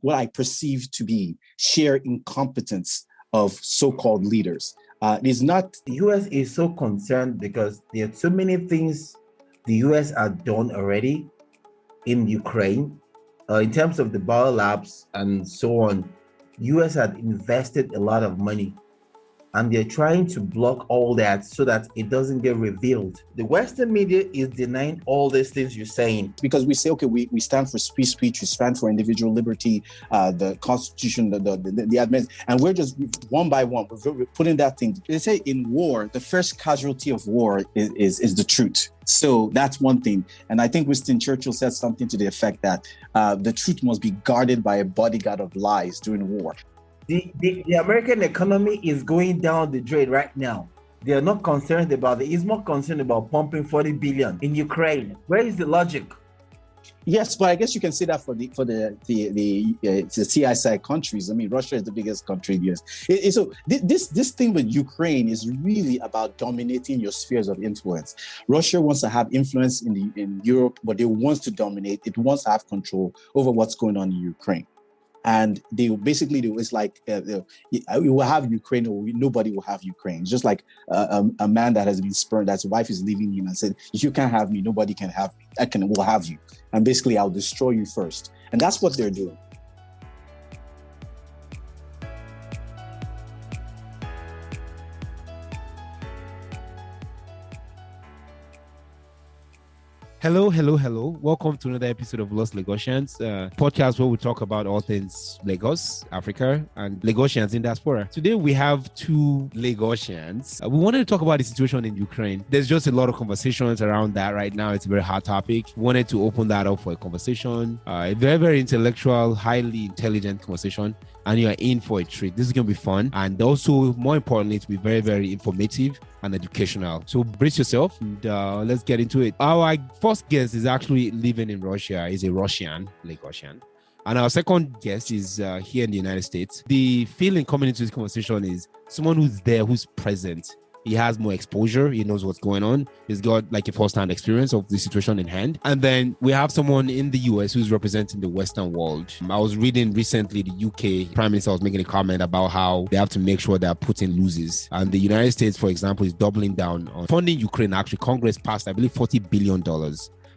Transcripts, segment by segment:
what I perceive to be sheer incompetence of so-called leaders. It is not. The US is so concerned because there are so many things the US has done already in Ukraine, in terms of the biolabs and so on. US had invested a lot of money, and they're trying to block all that so that it doesn't get revealed. The Western media is denying all these things you're saying. Because we say, okay, we stand for free speech, we stand for individual liberty, the Constitution, the admin, and we're just one by one, we're putting that thing. They say in war, the first casualty of war is the truth. So that's one thing. And I think Winston Churchill said something to the effect that the truth must be guarded by a bodyguard of lies during war. The American economy is going down the drain right now. They are not concerned about it. He's more concerned about pumping 40 billion in Ukraine. Where is the logic? Yes, but I guess you can say that for the CISI countries. I mean, Russia is the biggest country. Yes. So this thing with Ukraine is really about dominating your spheres of influence. Russia wants to have influence in Europe, but it wants to dominate. It wants to have control over what's going on in Ukraine. And it's like you will have Ukraine or nobody will have Ukraine. It's just like a man that has been spurned, that his wife is leaving him and said, if you can't have me, nobody can have me. Will have you. And basically I'll destroy you first. And that's what they're doing. Hello. Welcome to another episode of Lost Lagosians, podcast where we talk about all things Lagos, Africa, and Lagosians in diaspora. Today we have two Lagosians. We wanted to talk about the situation in Ukraine. There's just a lot of conversations around that right now. It's a very hot topic. We wanted to open that up for a conversation, a very, very intellectual, highly intelligent conversation. And you are in for a treat. This is going to be fun. And also, more importantly, to be very, very informative and educational. So brace yourself and let's get into it. Our first guest is actually living in Russia. He's a Russian, Lagosian. And our second guest is here in the United States. The feeling coming into this conversation is someone who's there, who's present. He has more exposure. He knows what's going on. He's got like a first-hand experience of the situation in hand. And then we have someone in the US who's representing the Western world. I was reading recently the UK Prime Minister was making a comment about how they have to make sure that Putin loses. And the United States, for example, is doubling down on funding Ukraine. Actually, Congress passed, I believe, $40 billion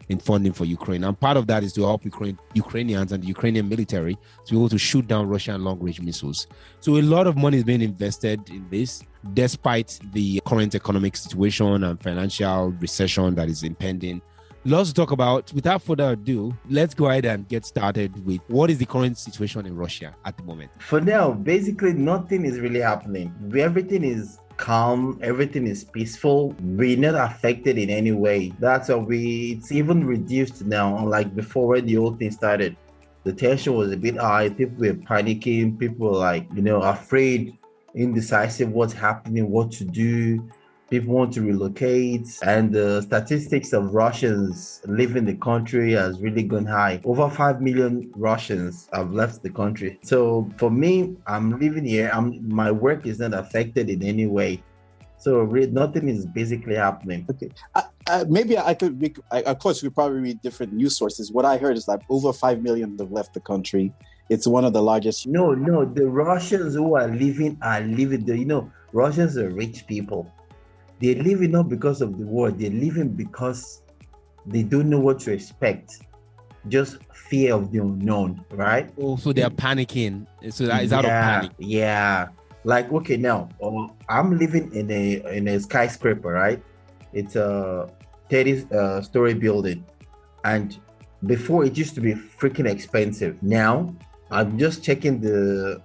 in funding for Ukraine. And part of that is to help Ukrainians and the Ukrainian military to be able to shoot down Russian long-range missiles. So a lot of money is being invested in this, despite the current economic situation and financial recession that is impending. Lots to talk about. Without further ado, let's go ahead and get started with what is the current situation in Russia at the moment. For now, basically nothing is really happening. Everything is calm, everything is peaceful. We're not affected in any way. That's why it's even reduced now, unlike before when the whole thing started. The tension was a bit high, people were panicking, people were like, afraid, indecisive what's happening, what to do. People want to relocate, and the statistics of Russians leaving the country has really gone high. Over 5 million Russians have left the country. So for me, I'm living here. My work is not affected in any way. So nothing is basically happening. Okay. Maybe I could, of course, we probably read different news sources. What I heard is that over 5 million have left the country. It's one of the largest. No, the Russians who are leaving. Russians are rich people. They're leaving not because of the war. They're leaving because they don't know what to expect. Just fear of the unknown, right? Oh, so they're panicking. So that is out of panic. Yeah. Like, okay, now I'm living in a skyscraper, right? It's a 30-story building, and before it used to be freaking expensive. Now I'm just checking the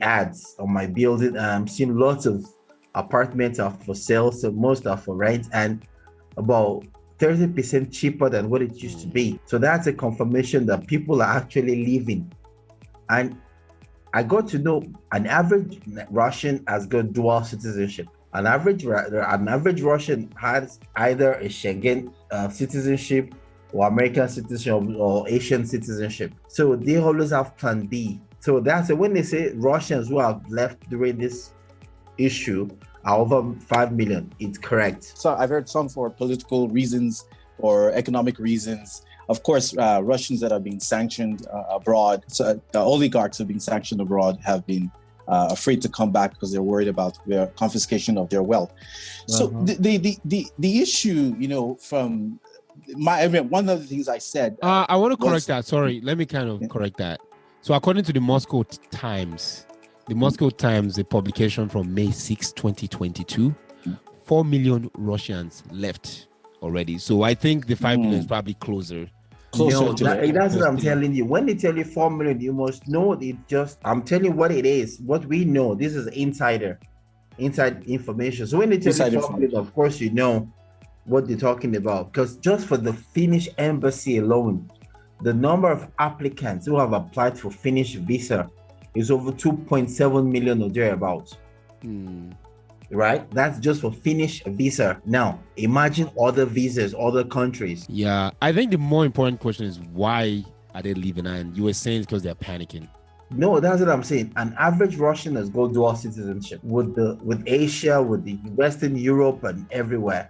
ads on my building, and I'm seeing lots of apartments are for sale, so most are for rent, and about 30% cheaper than what it used to be. So that's a confirmation that people are actually living. And I got to know an average Russian has got dual citizenship. An average Russian has either a Schengen citizenship or American citizenship or Asian citizenship. So they always have plan B. So that's when they say Russians who have left during this issue are over 5 million. It's correct. So I've heard some for political reasons or economic reasons. Of course, Russians that are being sanctioned abroad, so the oligarchs have been sanctioned abroad, have been afraid to come back because they're worried about their confiscation of their wealth. So the issue, from one of the things I said. I want to correct that. Sorry, let me kind of correct that. So according to the Moscow Times, the publication from May 6, 2022, 4 million Russians left already. So I think the 5 million is probably closer. That's what I'm telling you. When they tell you 4 million, you must know I'm telling you what it is, what we know. This is inside information. So when they tell you 4 million, of course you know what they're talking about. Because just for the Finnish embassy alone, the number of applicants who have applied for Finnish visa is over 2.7 million or thereabouts. Right? That's just for Finnish visa. Now, imagine other visas, other countries. Yeah, I think the more important question is why are they leaving? And you were saying it's because they're panicking. No, that's what I'm saying. An average Russian has got dual citizenship with Asia, with the Western Europe, and everywhere.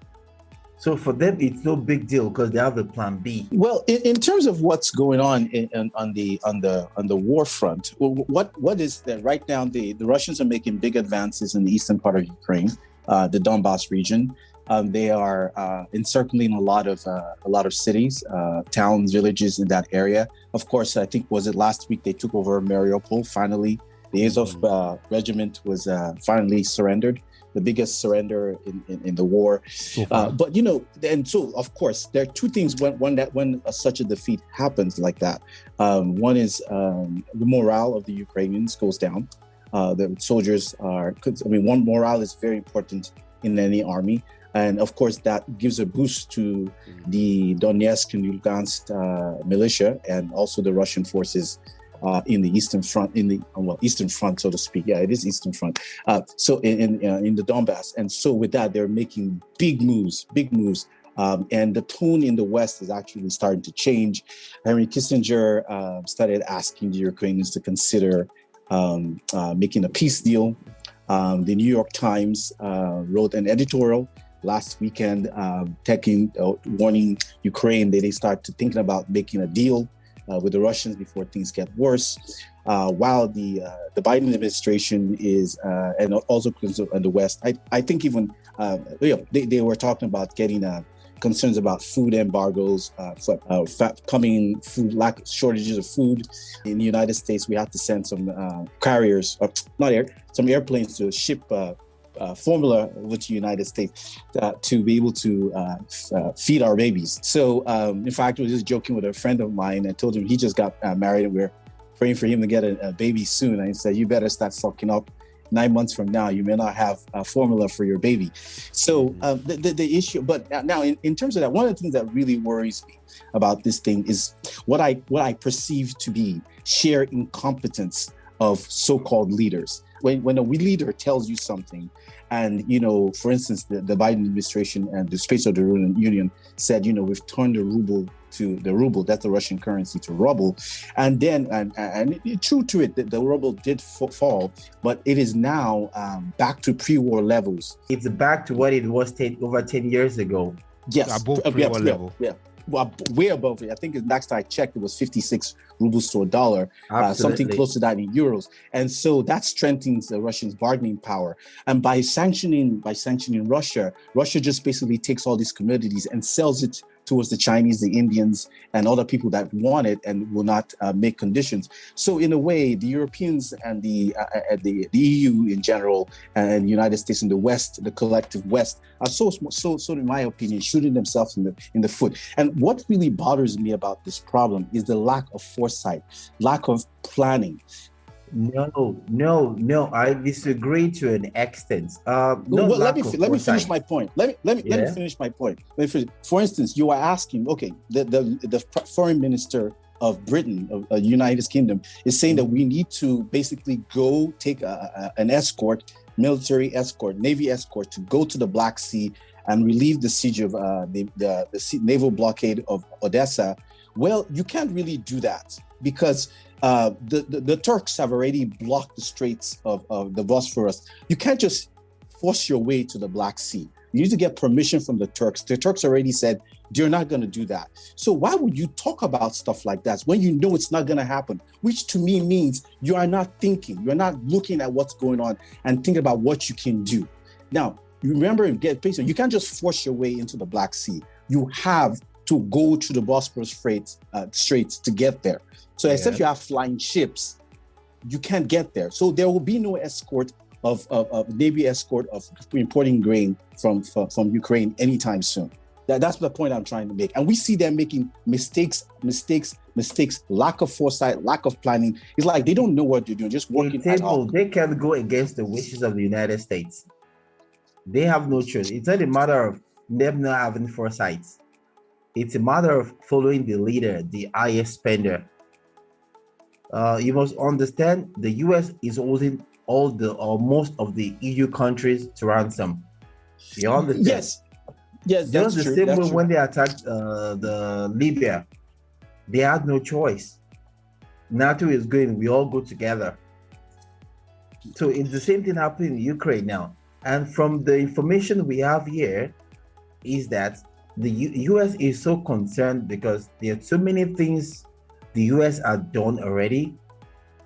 So for them, it's no big deal because they have a plan B. Well, in terms of what's going on on the war front, what is that right now? The Russians are making big advances in the eastern part of Ukraine, the Donbass region. They are encircling a lot of cities, towns, villages in that area. Of course, I think was it last week they took over Mariupol. Finally, the Azov regiment was finally surrendered. The biggest surrender in the war. But and so of course there are two things when such a defeat happens like that. One is the morale of the Ukrainians goes down. The soldiers morale is very important in any army. And of course, that gives a boost to the Donetsk and Lugansk militia and also the Russian forces in the Eastern Front, Eastern Front, so to speak. Yeah, it is Eastern Front. So in the Donbass. And so with that, they're making big moves. And the tone in the West is actually starting to change. Henry Kissinger started asking the Ukrainians to consider making a peace deal. The New York Times wrote an editorial last weekend warning Ukraine that they start thinking about making a deal with the Russians before things get worse, while the Biden administration is, and also in the West, I think even they were talking about getting concerns about food embargoes, coming food shortages of food in the United States. We have to send some carriers, some airplanes to ship formula over to the United States to be able to feed our babies. So in fact, I was just joking with a friend of mine. I told him he just got married and we're praying for him to get a baby soon. And he said, you better start stocking up. 9 months from now, you may not have a formula for your baby. So the issue, but now in terms of that, one of the things that really worries me about this thing is what I perceive to be sheer incompetence of so-called leaders. When a leader tells you something, and for instance, the Biden administration and the Space of the Union said, we've turned the ruble, that's the Russian currency, to ruble, and then and true to it, the ruble did fall, but it is now back to pre-war levels. It's back to what it was over 10 years ago. Yes, above pre-war level. Yeah. Well, way above it. I think last I checked, it was 56 rubles to a dollar, something close to that in euros. And so that strengthens the Russians' bargaining power. And by sanctioning Russia, Russia just basically takes all these commodities and sells it towards the Chinese, the Indians, and other people that want it and will not make conditions. So in a way, the Europeans and the EU in general, and the United States and the West, the collective West, are so in my opinion, shooting themselves in the foot. And what really bothers me about this problem is the lack of foresight, lack of planning. No, I disagree to an extent. Let me finish my point. Let me finish my point. For instance, you are asking, okay, the foreign minister of Britain, of the United Kingdom, is saying that we need to basically go take an escort, military escort, Navy escort, to go to the Black Sea and relieve the siege of the naval blockade of Odessa. Well, you can't really do that because the Turks have already blocked the straits of the Bosphorus. You can't just force your way to the Black Sea. You need to get permission from the Turks. The Turks already said, They're not going to do that. So why would you talk about stuff like that when you know it's not going to happen? Which to me means you are not thinking, you're not looking at what's going on and thinking about what you can do. Now, you remember, you can't just force your way into the Black Sea. You have to go to the Bosporus Straits to get there. So except you have flying ships, you can't get there. So there will be no escort of Navy escort of importing grain from Ukraine anytime soon. That's the point I'm trying to make. And we see them making mistakes, lack of foresight, lack of planning. It's like they don't know what they're doing, just working at all. They can go against the wishes of the United States. They have no choice. It's not a matter of them not having foresight. It's a matter of following the leader, the highest spender. You must understand the US is holding most of the EU countries to ransom. You understand? Yes, that's just the true. Same that's way true. when they attacked the Libya, they had no choice. NATO is going, we all go together. So it's the same thing happening in Ukraine now. And from the information we have here is that the US is so concerned because there are so many things the US had done already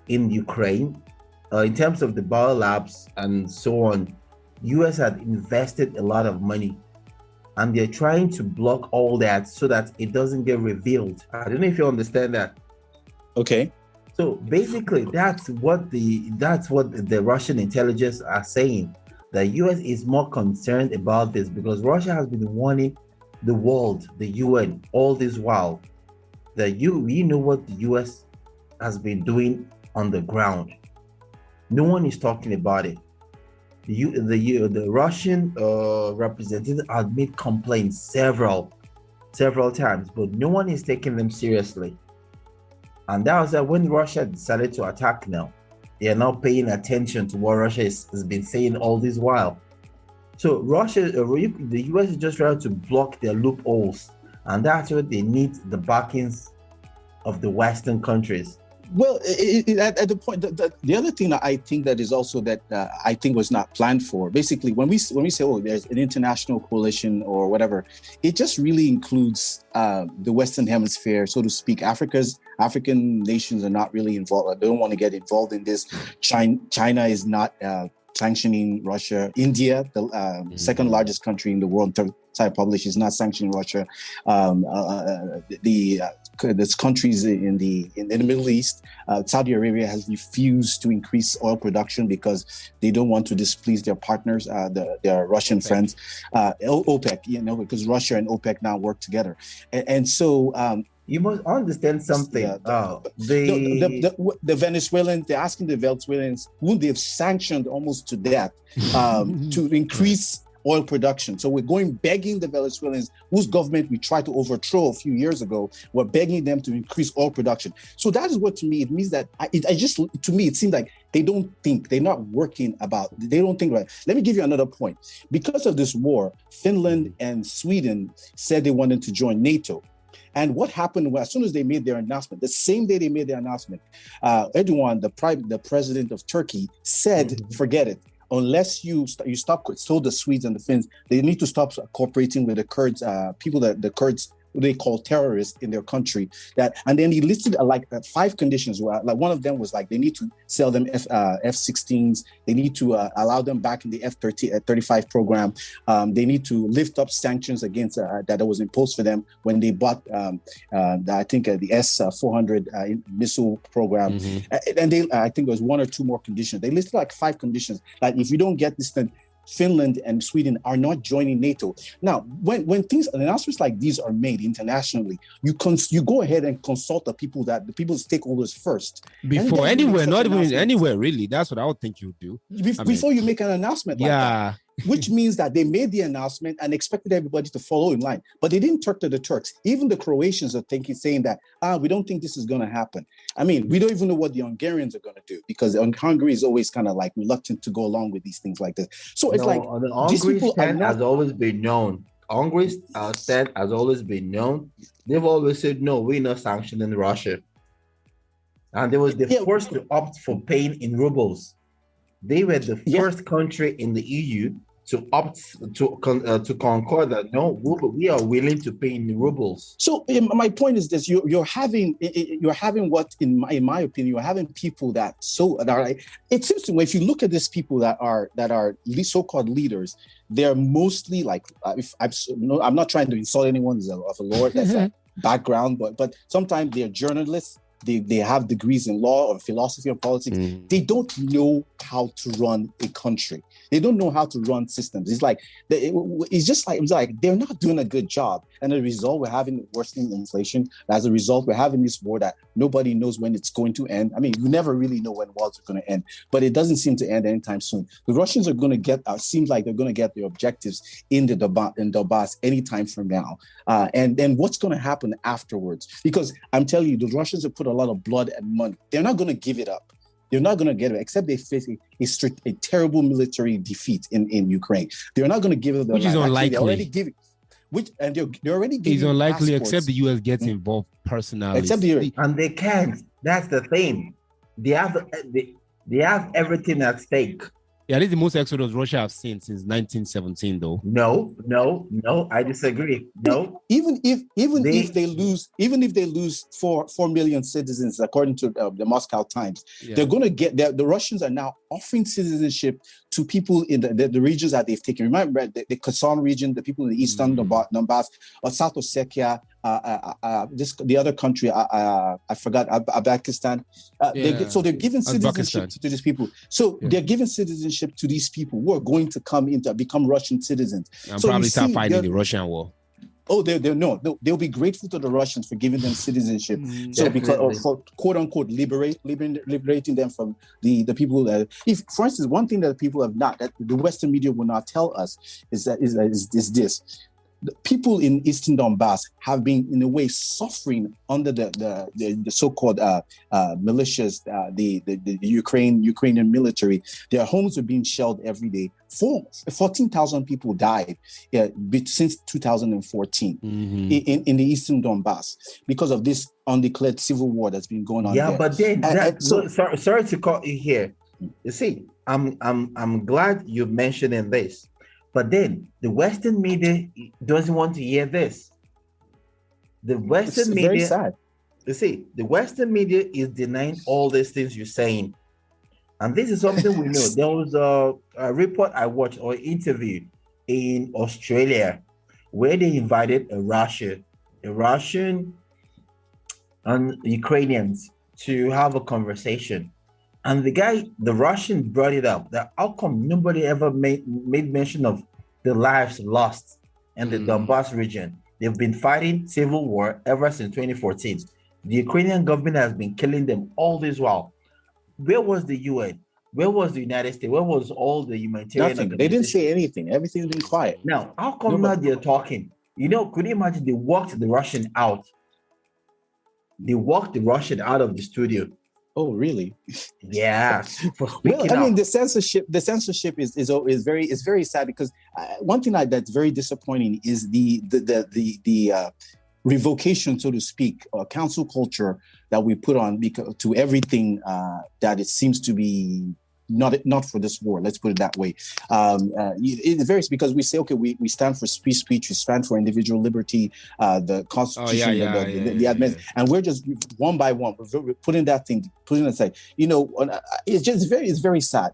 in Ukraine in terms of the biolabs and so on. US had invested a lot of money and they're trying to block all that so that it doesn't get revealed. I don't know if you understand that. Okay. So basically, that's what the Russian intelligence are saying. The US is more concerned about this because Russia has been warning the world, the UN, all this while. We know what the US has been doing on the ground. No one is talking about it. The Russian representative has made complaints several times, but no one is taking them seriously. And that was when Russia decided to attack now. They are now paying attention to what Russia has been saying all this while. So the US is just trying to block their loopholes, and that's what they need the backings of the Western countries. Well, at the point, the other thing that I think that is also that I think was not planned for. Basically, when we say, oh, there's an international coalition or whatever, it just really includes the Western Hemisphere, so to speak. African nations are not really involved. They don't want to get involved in this. China is not sanctioning Russia. India, the second largest country in the world in terms of population, is not sanctioning Russia. There's countries in the Middle East. Saudi Arabia has refused to increase oil production because they don't want to displease their partners, their Russian friends. OPEC, because Russia and OPEC now work together, and so. You must understand something. The Venezuelans, they're asking the Venezuelans, whom they've sanctioned almost to death, to increase oil production. So we're begging the Venezuelans, whose government we tried to overthrow a few years ago, we're begging them to increase oil production. So that is what, to me, it means that to me, it seems like they don't think, they're not working about, they don't think about it. Let me give you another point. Because of this war, Finland and Sweden said they wanted to join NATO. And what happened as soon as they made their announcement, the same day they made their announcement, Erdogan, the president of Turkey, said, forget it. Unless you stop, so the Swedes and the Finns, they need to stop cooperating with the Kurds, the Kurds, who they call terrorists in their country. And then he listed 5 conditions. Like one of them was like they need to sell them F-16s. They need to allow them back in the F-35 program. They need to lift up sanctions against that was imposed for them when they bought, I think, the S-400 missile program. And I think there was 1 or 2 more conditions. They listed 5 conditions. Like if you don't get this, then Finland and Sweden are not joining NATO. Now, when announcements like these are made internationally, you go ahead and consult the people's stakeholders first. Before anywhere, not even anywhere, really. That's what I would think you would do. Before you make an announcement like that. Which means that they made the announcement and expected everybody to follow in line. But they didn't talk to the Turks. Even the Croatians are saying that, we don't think this is going to happen. I mean, we don't even know what the Hungarians are going to do because Hungary is always kind of reluctant to go along with these things like this. So it's the Hungary stand has always been known. Hungary's stand has always been known. They've always said, no, we're not sanctioning Russia. And they were the first to opt for paying in rubles. They were the first country in the EU to concord that no, we are willing to pay in rubles. So my point is this: you're having what, in my opinion, you're having people that are. It seems to me, if you look at these people that are so-called leaders, they're mostly like. I'm not trying to insult anyone of a lord that's a background, but sometimes they're journalists. They have degrees in law or philosophy or politics. They don't know how to run a country. They don't know how to run systems. It's like they're not doing a good job. And as a result, we're having worsening inflation. As a result, we're having this war that nobody knows when it's going to end. I mean, you never really know when wars are going to end, but it doesn't seem to end anytime soon. The Russians are going to get, seems like they're going to get their objectives in Donbass anytime from now. And then what's going to happen afterwards? Because I'm telling you, the Russians have put a lot of blood and money. They're not going to give it up. They're not going to get it, except they face a terrible military defeat in Ukraine. They're not going to give it. Which is unlikely. They're already giving. They're already giving. It's unlikely, except the US gets involved personally. And they can't. That's the thing. They have everything at stake. Yeah, this is the most exodus Russia have seen since 1917, though. No, I disagree. No, even if they lose 4 million citizens, according to the Moscow Times, they're going to get the Russians are now offering citizenship to people in the regions that they've taken. Remember the Kherson region, the people in the eastern Donbass, or South Ossetia, the other country, I forgot, Afghanistan. So they're giving citizenship to these people. So they're giving citizenship to these people who are going to become Russian citizens. And probably start fighting the Russian war. Oh, they'll be grateful to the Russians for giving them citizenship. So for quote unquote liberating them from the people that, if for instance, one thing that people have not, that the Western media will not tell us is this. The people in Eastern Donbass have been, in a way, suffering under the so-called militias, the Ukrainian military. Their homes are being shelled every day. 14,000 people died since 2014 in the Eastern Donbass because of this undeclared civil war that's been going on. Yeah, there. But then sorry to cut you here. You see, I'm glad you're mentioning this. But then the Western media doesn't want to hear this. The Western media, very sad. You see, the Western media is denying all these things you're saying. And this is something we know. There was a report I watched or interview in Australia where they invited a Russian and Ukrainians to have a conversation. And the Russian brought it up that how come nobody ever made mention of the lives lost in the Donbass region? They've been fighting civil war ever since 2014. The Ukrainian government has been killing them all this while. Where was the UN? Where was the United States? Where was all the humanitarian? Nothing. They didn't say anything. Everything's been quiet. Now, how come now they're talking? Could you imagine they walked the Russian out? They walked the Russian out of the studio. Oh, really? Yeah. Well, I mean, the censorship is very sad because one thing that's very disappointing is the revocation, so to speak, council culture that we put on to everything that it seems to be not for this war. Let's put it that way. It varies because we say, okay, we stand for free speech, we stand for individual liberty, the Constitution, the admin, and we're just one by one, we're putting it aside. It's very sad.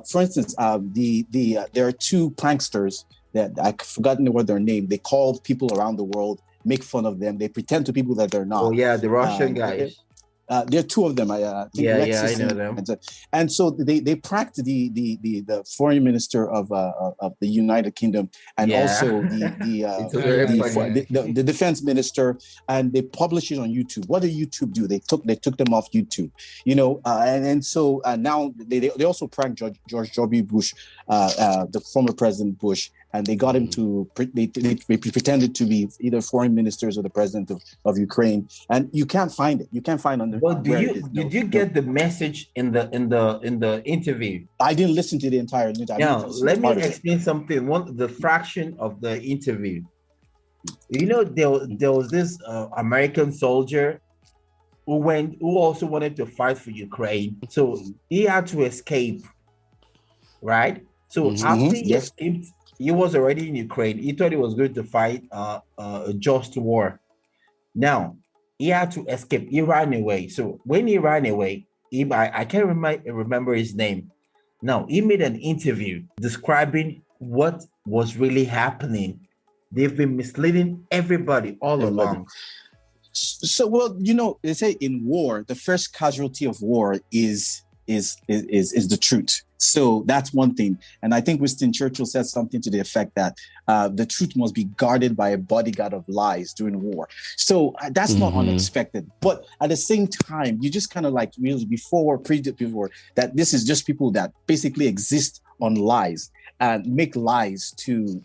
For instance, there are two pranksters that I've forgotten what their name. They call people around the world, make fun of them. They pretend to people that they're not. Oh yeah, the Russian guys. There are two of them. I know them. And so they pranked the foreign minister of the United Kingdom and also the defense minister, and they published it on YouTube. What did YouTube do? They took them off YouTube. So now they also pranked George W. Bush, the former President Bush. And they got him to. They pretended to be either foreign ministers or the president of Ukraine, and you can't find it. You can't find under. Well, did you get the message in the interview? I didn't listen to the entire interview. Now let me explain something. The fraction of the interview. There was this American soldier who also wanted to fight for Ukraine, so he had to escape, right? So after he Yes. escaped, he was already in Ukraine. He thought he was going to fight a just war. Now, he had to escape. He ran away. So when he ran away, I can't remember his name. Now, he made an interview describing what was really happening. They've been misleading everybody all along. So, well, you know, they say in war, the first casualty of war is the truth. So that's one thing. And I think Winston Churchill said something to the effect that the truth must be guarded by a bodyguard of lies during war. So that's not unexpected. But at the same time, you just kind of like realize before that this is just people that basically exist on lies and make lies to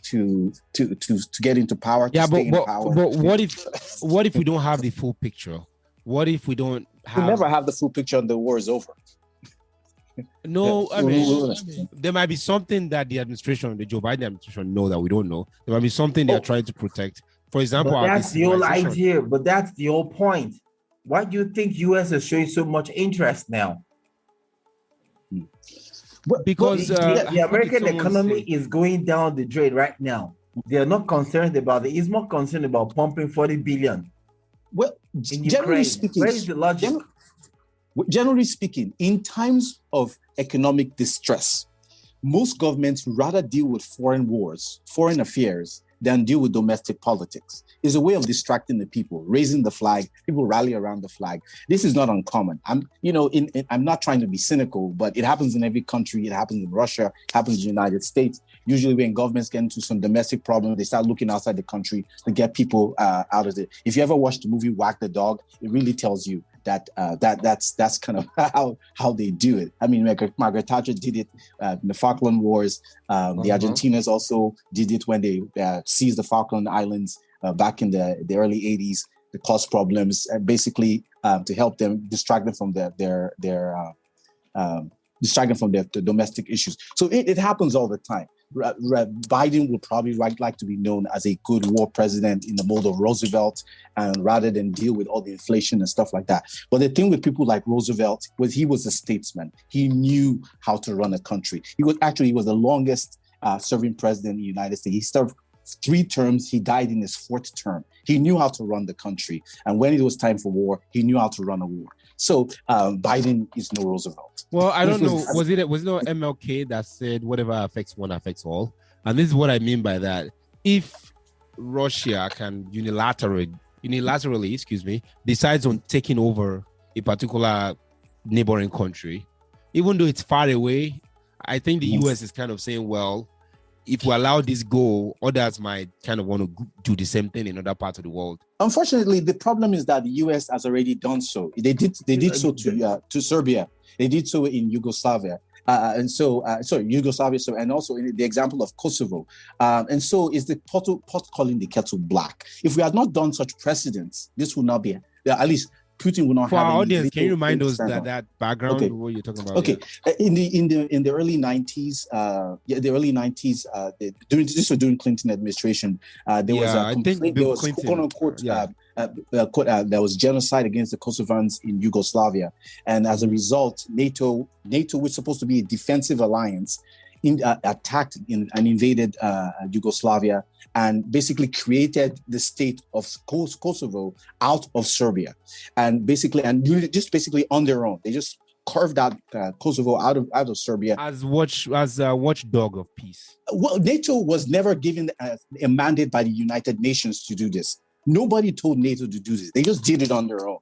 get into power. Yeah, but what if we don't have the full picture? What if we don't have? We never have the full picture and the war is over. No, I mean, there might be something that the Joe Biden administration know that we don't know. There might be something they are trying to protect. For example, but that's the whole idea. But that's the whole point. Why do you think U.S. is showing so much interest now? Because the American economy is going down the drain right now. They are not concerned about it. It's more concerned about pumping 40 billion. Well, generally speaking, where is the logic? Generally speaking, in times of economic distress, most governments rather deal with foreign wars, foreign affairs, than deal with domestic politics. It's a way of distracting the people, raising the flag. People rally around the flag. This is not uncommon. I'm not trying to be cynical, but it happens in every country. It happens in Russia. It happens in the United States. Usually, when governments get into some domestic problem, they start looking outside the country to get people out of it. If you ever watched the movie Whack the Dog, it really tells you that's kind of how they do it. I mean, Margaret Thatcher did it in the Falkland Wars. The Argentinians also did it when they seized the Falkland Islands back in the early 80s. They caused problems, basically to help them distract them from their domestic issues. So it happens all the time. Biden would probably like to be known as a good war president in the mold of Roosevelt, and rather than deal with all the inflation and stuff like that. But the thing with people like Roosevelt was he was a statesman. He knew how to run a country. He was the longest serving president in the United States. He served 3 terms. He died in his 4th term. He knew how to run the country. And when it was time for war, he knew how to run a war. So Biden is no Roosevelt. Well, I don't know. Was it not MLK that said whatever affects one affects all? And this is what I mean by that. If Russia can unilaterally, decides on taking over a particular neighboring country, even though it's far away, I think the US is kind of saying, well, if we allow this go, others might kind of want to do the same thing in other parts of the world. Unfortunately, the problem is that the US has already done so. They did so to Serbia. They did so in Yugoslavia. Yugoslavia. So, and also in the example of Kosovo. And so is the pot calling the kettle black. If we had not done such precedents, this would not be, at least Putin will not for have. For our audience, can you remind us that background? Okay. What you're talking about? Okay, in the early 90s, during Clinton administration, there was a complaint. There was quote unquote there was genocide against the Kosovans in Yugoslavia, and as a result, NATO, which was supposed to be a defensive alliance, attacked and invaded Yugoslavia and basically created the state of Kosovo out of Serbia, and basically on their own, they just carved out Kosovo out of Serbia as a watchdog of peace. Well, NATO was never given a mandate by the United Nations to do this. Nobody told NATO to do this. They just did it on their own.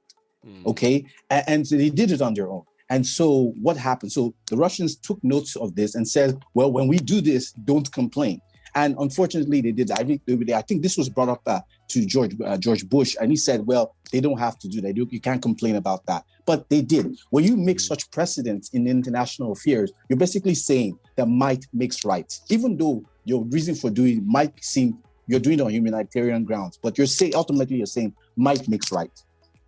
Okay, and so they did it on their own. And so what happened? So the Russians took notes of this and said, well, when we do this, don't complain. And unfortunately, they did. I think this was brought up to George Bush, and he said, well, they don't have to do that. You can't complain about that. But they did. When you make such precedents in international affairs, you're basically saying that might makes right. Even though your reason for doing it might seem you're doing it on humanitarian grounds, but you're saying might makes right.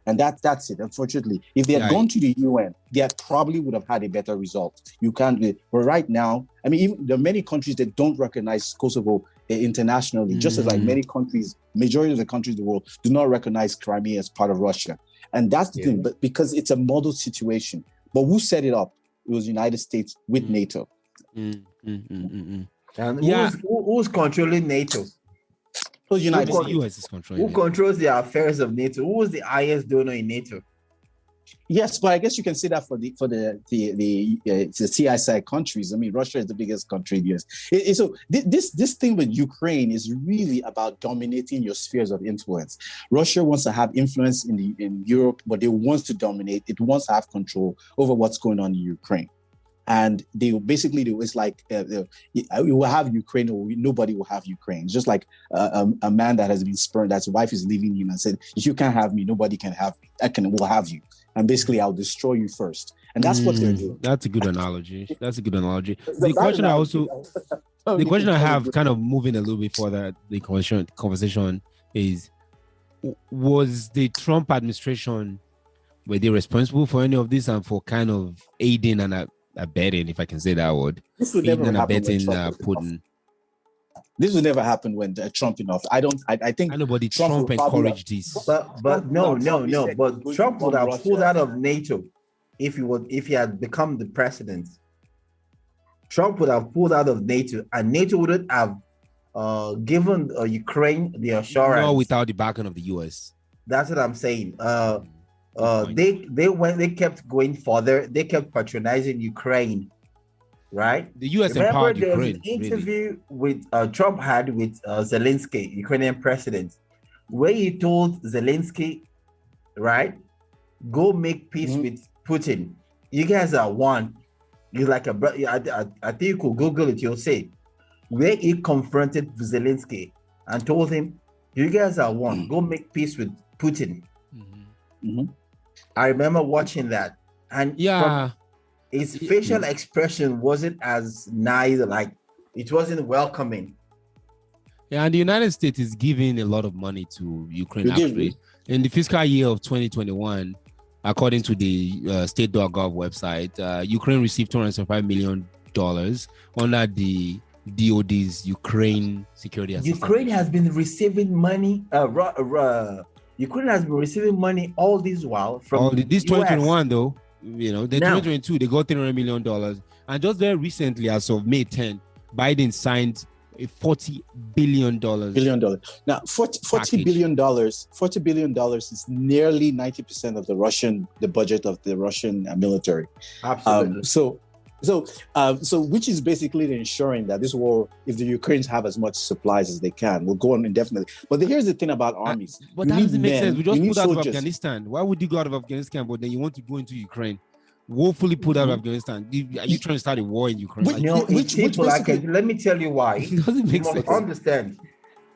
And that's it. Unfortunately, if they had gone to the UN, they probably would have had a better result. You can't. But right now, I mean, even there are many countries that don't recognize Kosovo internationally, just as like many countries, majority of the countries in the world do not recognize Crimea as part of Russia. And that's the thing. But because it's a model situation. But who set it up? It was the United States with NATO. And Yeah. who's controlling NATO? So United The States. US is controlling Who it. controls the affairs of NATO? Who is the highest donor in NATO? Yes, but I guess you can say that for the CISI countries. I mean, Russia is the biggest country. Yes. So this thing with Ukraine is really about dominating your spheres of influence. Russia wants to have influence in Europe, but it wants to dominate. It wants to have control over what's going on in Ukraine. And it's like you will have Ukraine or nobody will have Ukraine. It's just like a man that has been spurned, that's wife is leaving him and said, if you can't have me, nobody can have me. Will have you. And basically I'll destroy you first. And that's what they're doing. That's a good analogy. The question I have, kind of moving a little bit further, the conversation is, was the Trump administration, were they responsible for any of this and for kind of aiding and abetting, if I can say that word, This would never aiding and happen when abetting Trump was in Putin? office. This would never happen when Trump in office. I think I know, but Trump Trump will probably encouraged this. But no. But Trump would have Russia. pulled out of NATO if he had become the president. Trump would have pulled out of NATO, and NATO wouldn't have given Ukraine the assurance. No, without the backing of the US. That's what I'm saying. They kept going further. They kept patronizing Ukraine, right? The US Remember, empowered there was Ukraine. an interview with Trump had with Zelensky, Ukrainian president, where he told Zelensky, right, go make peace with Putin. You guys are one. He's like a brother. I think you could Google it. You'll see where he confronted Zelensky and told him, "You guys are one. Go make peace with Putin." I remember watching that, and his facial expression wasn't as nice. Like it wasn't welcoming. Yeah, and the United States is giving a lot of money to Ukraine. Actually, in the fiscal year of 2021, according to the state.gov website, Ukraine received $275 million under the DOD's Ukraine security assistance. Ukraine has been receiving money. Ukraine has been receiving money all this while from this 2021 though. The 2022 they got $300 million, and just very recently, as of May 10, Biden signed a $40 billion. Now, $40 billion is nearly 90% of the budget of the Russian military. Absolutely. So which is basically ensuring that this war, if the Ukrainians have as much supplies as they can, will go on indefinitely. But here's the thing about armies. But that doesn't make sense. We just put out of soldiers. Afghanistan. Why would you go out of Afghanistan, but then you want to go into Ukraine? Woefully put out of Afghanistan. Are you trying to start a war in Ukraine? Let me tell you why. It doesn't make sense. Understand.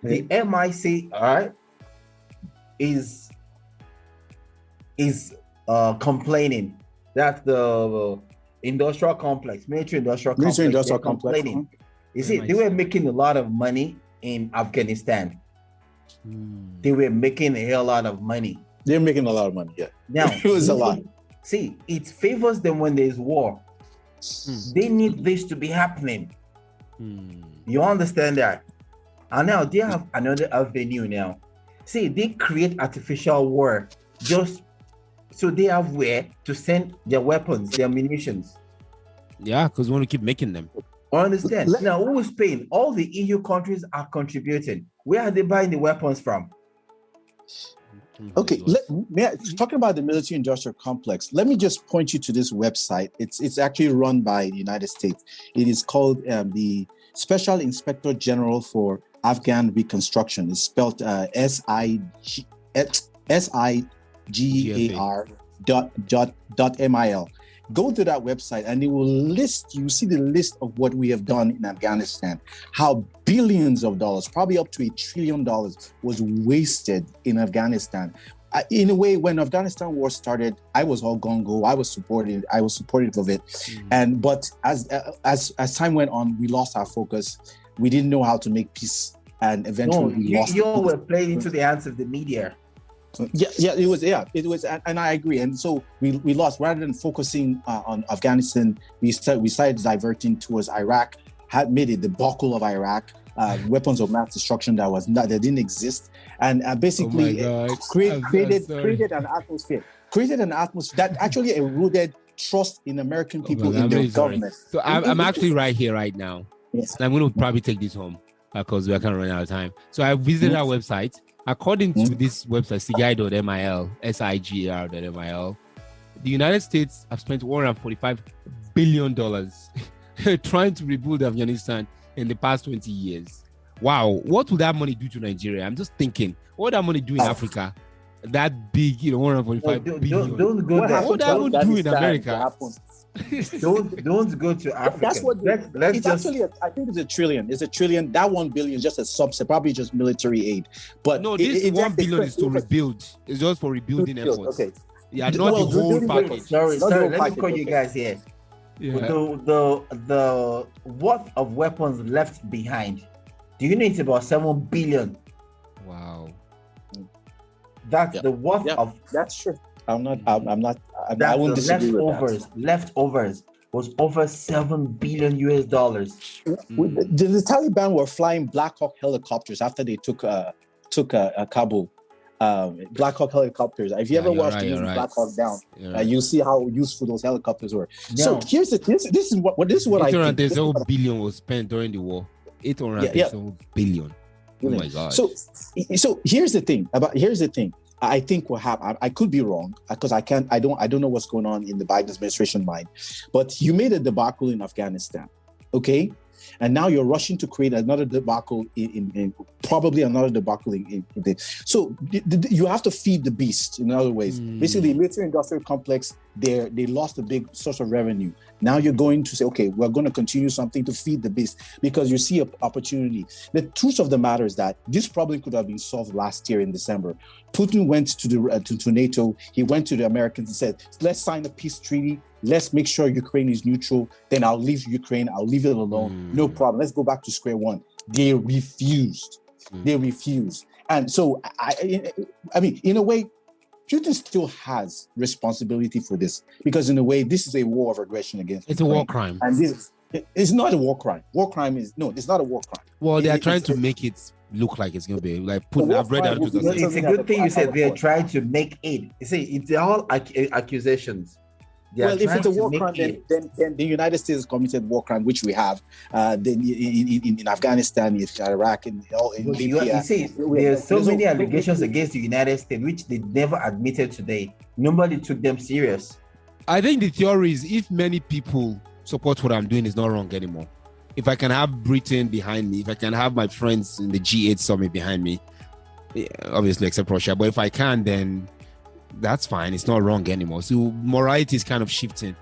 The MIC, all right, is complaining that the industrial complex, military industrial complex, complaining. You see, they were making a lot of money in Afghanistan. They were making a hell lot of money. They're making a lot of money, yeah. Now, it was a lot. See, it favors them when there's war. They need this to be happening. You understand that? And now they have another avenue now. See, they create artificial war just so they have where to send their weapons, their munitions. Yeah, because we want to keep making them. Understand? Now, who is paying? All the EU countries are contributing. Where are they buying the weapons from? Okay, talking about the military-industrial complex, let me just point you to this website. It's actually run by the United States. It is called the Special Inspector General for Afghan Reconstruction. It's spelled SIGAR.mil. Go to that website and it will list, you see the list of what we have done in Afghanistan, how billions of dollars, probably up to $1 trillion was wasted in Afghanistan. In a way, when Afghanistan war started, I was all gung-ho. I was supportive of it. But as time went on, we lost our focus. We didn't know how to make peace, and eventually we lost. You were playing into the hands of the media. It was, and I agree. And so we lost. Rather than focusing on Afghanistan, we started diverting towards Iraq. Had made a debacle of Iraq, weapons of mass destruction that didn't exist, and basically created an atmosphere that actually eroded trust in American people, I'm in their really sorry. government. So I'm actually right here right now. Yes. And I'm going to probably take this home because we are kind of running out of time. So I visited our website. According to this website, sigar.mil, SIGR.mil, the United States have spent $145 billion trying to rebuild Afghanistan in the past 20 years. Wow. What would that money do to Nigeria? I'm just thinking, what would that money do in Africa? That big, 145 billion. Don't go there. What that would do in America? Don't go to Africa. That's what let's it's just, actually. I think it's a trillion. It's a trillion. That 1 billion is just a subset, probably just military aid. But no, this 1 billion is to rebuld. It's just for rebuilding efforts. Okay. Yeah, not the whole package. Sorry. Let me call you guys here. Yeah. The worth of weapons left behind. Do you know it's about 7 billion? Wow. That's the worth of. That's true. I wouldn't disagree with that. Leftovers was over $7 billion US. The Taliban were flying Black Hawk helicopters after they took Kabul. Black Hawk helicopters. If you ever watched the movie Black Hawk Down, you'll see how useful those helicopters were. Yeah. So this is what I think. 837 billion was spent during the war. 837 billion. Oh my God. So here's the thing. I think what happened, I could be wrong because I don't know what's going on in the Biden administration mind, but you made a debacle in Afghanistan, okay? And now you're rushing to create another debacle in probably another debacle in this. So you have to feed the beast in other ways. Basically, military industrial complex, they lost a big source of revenue. Now you're going to say, okay, we're going to continue something to feed the beast because you see an opportunity. The truth of the matter is that this problem could have been solved last year in December. Putin went to NATO. He went to the Americans and said, let's sign a peace treaty. Let's make sure Ukraine is neutral. Then I'll leave Ukraine. I'll leave it alone. No problem. Let's go back to square one. They refused. And so, I mean, in a way, Putin still has responsibility for this because in a way, this is a war of aggression against Ukraine. A war crime. And it's not a war crime. It's not a war crime. Well, they are trying to make it look like it's going to be like Putin. I've read that. It's a good thing you said they are trying to make it. You see, it's all accusations. Well, if it's a war crime, then the United States has committed war crime, which we have in Afghanistan, in Iraq, in Libya. You see, there's so many allegations against the United States, which they never admitted today. Nobody took them serious. I think the theory is if many people support what I'm doing, it's not wrong anymore. If I can have Britain behind me, if I can have my friends in the G8 summit behind me, obviously except Russia, but if I can, then that's fine. It's not wrong anymore. So morality is kind of shifting.